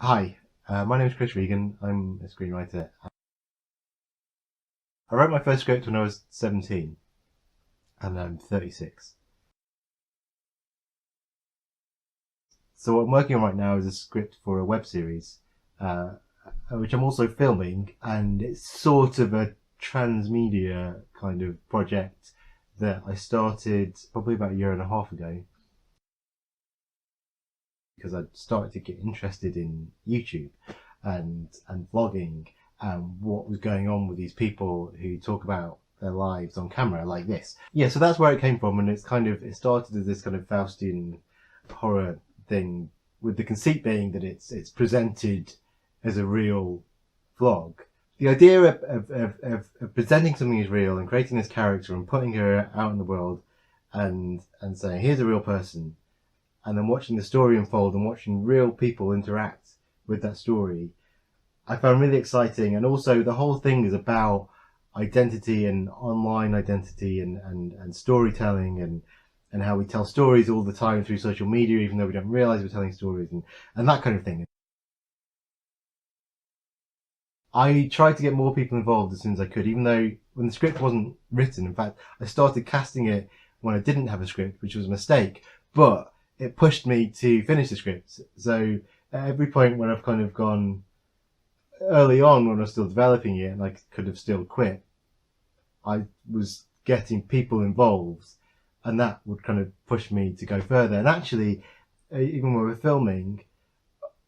Hi, my name is Regan. I'm a screenwriter. I wrote my first script when I was 17, and I'm 36. So what I'm working on right now is a script for a web series, which I'm also filming, and it's sort of a transmedia kind of project that I started probably about a year and a half ago because I started to get interested in YouTube and vlogging and what was going on with these people who talk about their lives on camera like this. Yeah, so that's where it came from, and it started as this kind of Faustian horror thing, with the conceit being that it's presented as a real vlog. The idea of presenting something as real and creating this character and putting her out in the world and saying, here's a real person, and then watching the story unfold and watching real people interact with that story, I found really exciting. And also the whole thing is about identity and online identity and storytelling and how we tell stories all the time through social media, even though we don't realize we're telling stories and that kind of thing. I tried to get more people involved as soon as I could, even though when the script wasn't written. In fact, I started casting it when I didn't have a script, which was a mistake, but it pushed me to finish the script. So at every point when I've kind of gone early on, when I was still developing it and I could have still quit, I was getting people involved, and that would kind of push me to go further. And actually, even when we're filming,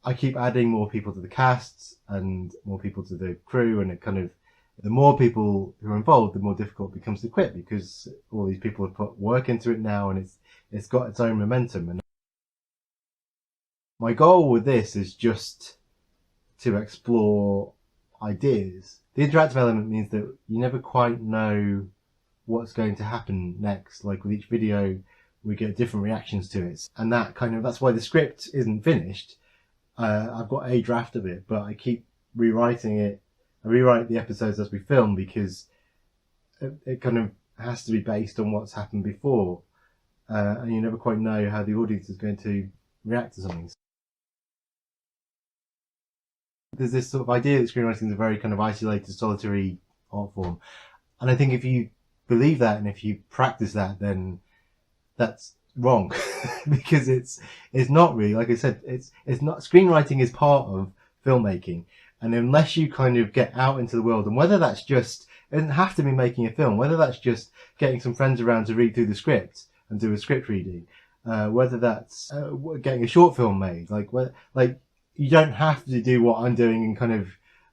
I keep adding more people to the casts and more people to the crew, and it kind of, the more people who are involved, the more difficult it becomes to quit, because all these people have put work into it now, and it's got its own momentum. And my goal with this is just to explore ideas. The interactive element means that you never quite know what's going to happen next. Like with each video, we get different reactions to it, and that's why the script isn't finished. I've got a draft of it, but I keep rewriting it. I rewrite the episodes as we film, because it kind of has to be based on what's happened before, and you never quite know how the audience is going to react to something. There's this sort of idea that screenwriting is a very kind of isolated, solitary art form, and I think if you believe that and if you practice that, then that's wrong. Because it's not really, like I said, it's not. Screenwriting is part of filmmaking, and unless you kind of get out into the world, and whether that's just, it doesn't have to be making a film, whether that's just getting some friends around to read through the script and do a script reading, whether that's getting a short film made, like you don't have to do what I'm doing and kind of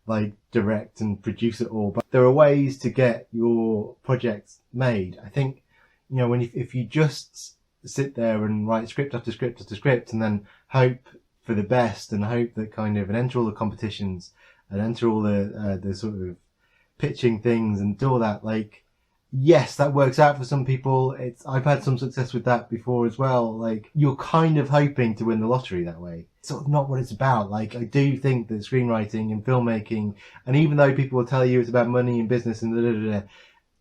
like direct and produce it all, but there are ways to get your project made. I think, you know, if you just sit there and write script after script after script and then hope for the best and hope that kind of, and enter all the competitions and enter all the sort of pitching things and do all that, like, yes, that works out for some people. I've had some success with that before as well. Like, you're kind of hoping to win the lottery that way. It's sort of not what it's about. Like, I do think that screenwriting and filmmaking, and even though people will tell you it's about money and business and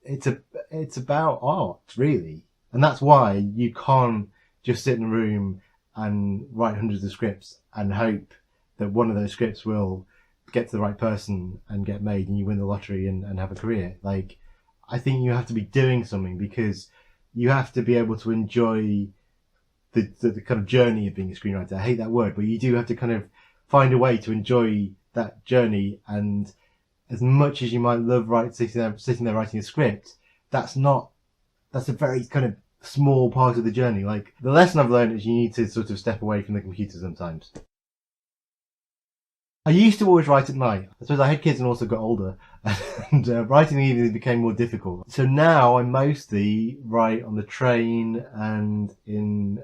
it's about art, really. And that's why you can't just sit in a room and write hundreds of scripts and hope that one of those scripts will get to the right person and get made and you win the lottery and have a career. Like, I think you have to be doing something, because you have to be able to enjoy the kind of journey of being a screenwriter. I hate that word, but you do have to kind of find a way to enjoy that journey. And as much as you might love sitting there writing a script, that's a very kind of small part of the journey. Like, the lesson I've learned is you need to sort of step away from the computer sometimes. I used to always write at night. I suppose I had kids and also got older, and writing in the evenings became more difficult. So now I mostly write on the train and in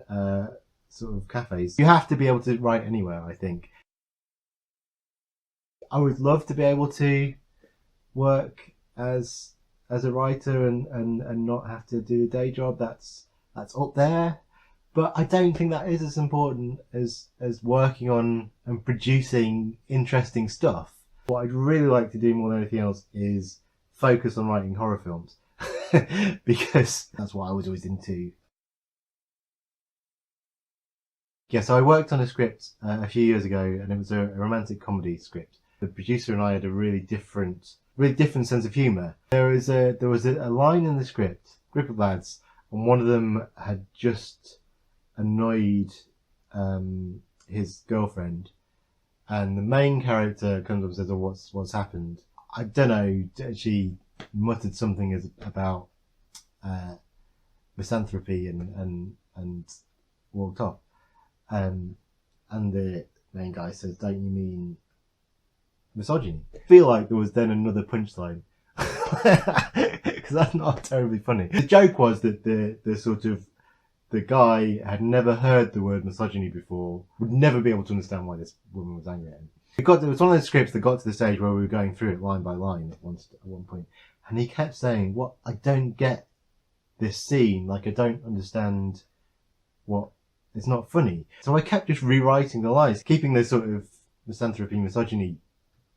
sort of cafes. You have to be able to write anywhere, I think. I would love to be able to work as a writer and not have to do a day job. That's up there. But I don't think that is as important as working on and producing interesting stuff. What I'd really like to do more than anything else is focus on writing horror films, because that's what I was always into. Yeah, so I worked on a script a few years ago, and it was a romantic comedy script. The producer and I had a really different sense of humour. There was a line in the script, group of lads, and one of them had just annoyed his girlfriend, and the main character comes up and says, "Oh, what's happened?" I don't know. She muttered something about misanthropy and walked off. And the main guy says, "Don't you mean misogyny?" I feel like there was then another punchline, because that's not terribly funny. The joke was that the guy had never heard the word misogyny before, would never be able to understand why this woman was angry at him. It was one of those scripts that got to the stage where we were going through it line by line at one point, and he kept saying, "What? I don't get this scene. Like, I don't understand what. It's not funny." So I kept just rewriting the lines, keeping the sort of misanthropy, misogyny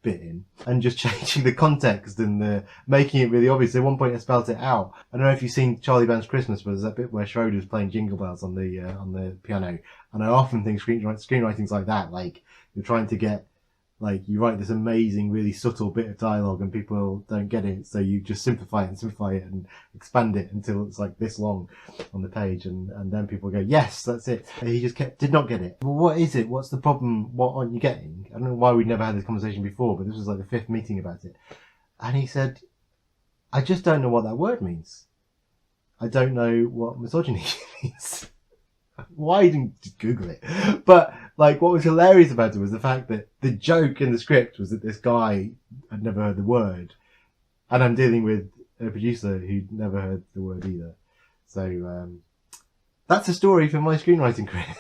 bit in, and just changing the context and making it really obvious. At one point I spelled it out. I don't know if you've seen Charlie Brown's Christmas, but there's that bit where Schroeder's playing Jingle Bells on the piano. And I often think screenwriting's like that. Like, you're trying to get, like, you write this amazing, really subtle bit of dialogue and people don't get it, so you just simplify it and expand it until it's like this long on the page, and then people go, "Yes, that's it." And he just did not get it. Well, what is it? What's the problem? What aren't you getting? I don't know why we'd never had this conversation before, but this was like the 5th meeting about it. And he said, "I just don't know what that word means. I don't know what misogyny means." Why didn't you Google it? But like, what was hilarious about it was the fact that the joke in the script was that this guy had never heard the word, and I'm dealing with a producer who'd never heard the word either. So that's a story for my screenwriting career.